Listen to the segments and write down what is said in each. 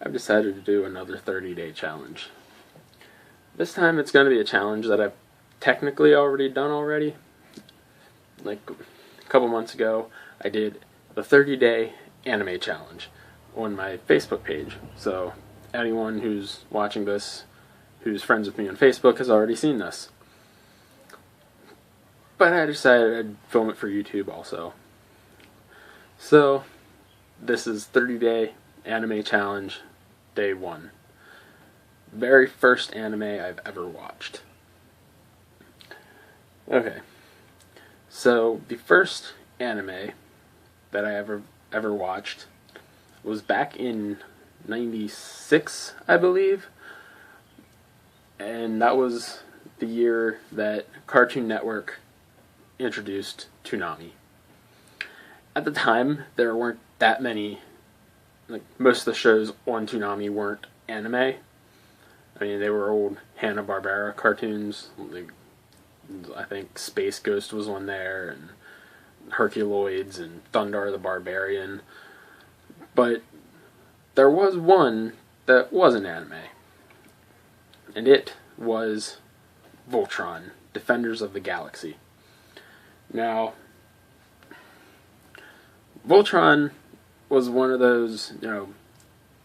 I've decided to do another 30-day challenge. This time it's going to be a challenge that I've technically already done already. Like a couple months ago, I did the 30-day anime challenge on my Facebook page. So anyone who's watching this, who's friends with me on Facebook, has already seen this. But I decided I'd film it for YouTube also. So this is 30-day anime challenge, day 1. Very first anime I've ever watched. Okay, so the first anime that I ever watched was back in '96, I believe, and that was the year that Cartoon Network introduced Toonami. At the time, there weren't that many, like most of the shows on Toonami weren't anime. I mean, they were old Hanna-Barbera cartoons. Like, I think Space Ghost was on there, and Herculoids, and Thundarr the Barbarian. But there was one that wasn't anime, and it was Voltron, Defenders of the Galaxy. Now, Voltron was one of those,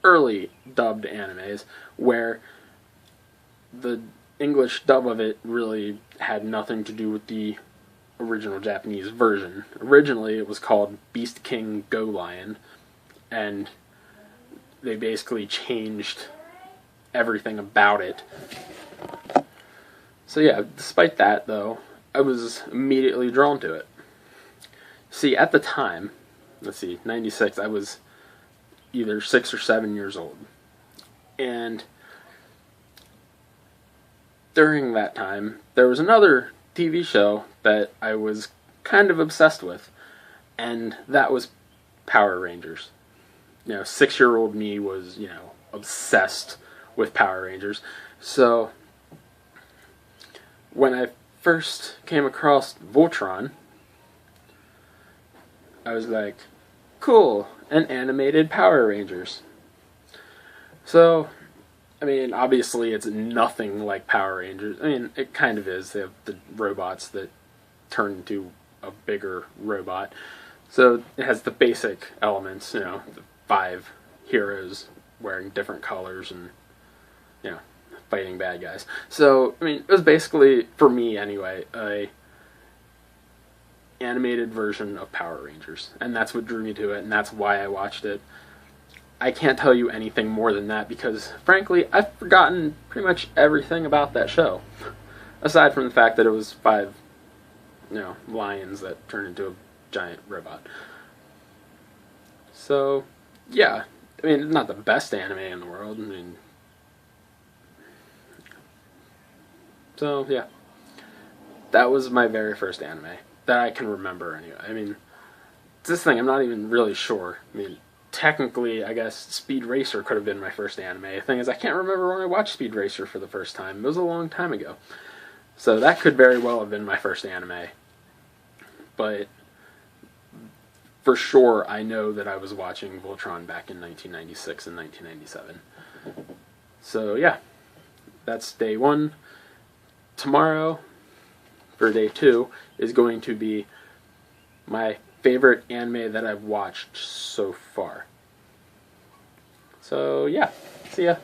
early dubbed animes where the English dub of it really had nothing to do with the original Japanese version. Originally, it was called Beast King Go Lion, and they basically changed everything about it. So yeah, despite that, though, I was immediately drawn to it. See, at the time, 96, I was either 6 or 7 years old. And during that time, there was another TV show that I was kind of obsessed with, and that was Power Rangers. 6-year-old me was, obsessed with Power Rangers. So, when I first came across Voltron, I was like, cool, an animated Power Rangers. So, I mean, obviously it's nothing like Power Rangers. I mean, it kind of is. They have the robots that turn into a bigger robot. So it has the basic elements, the 5 heroes wearing different colors and, fighting bad guys. So, I mean, it was basically, for me anyway, a animated version of Power Rangers. And that's what drew me to it, and that's why I watched it. I can't tell you anything more than that because, frankly, I've forgotten pretty much everything about that show. Aside from the fact that it was 5, lions that turned into a giant robot. So, yeah. I mean, it's not the best anime in the world. So, yeah. That was my very first anime that I can remember, anyway. I mean, this thing, I'm not even really sure. I mean, technically, I guess Speed Racer could have been my first anime. The thing is, I can't remember when I watched Speed Racer for the first time. It was a long time ago. So that could very well have been my first anime. But for sure, I know that I was watching Voltron back in 1996 and 1997. So yeah, that's day 1. Tomorrow, for day 2, is going to be my favorite anime that I've watched so far. So yeah, see ya.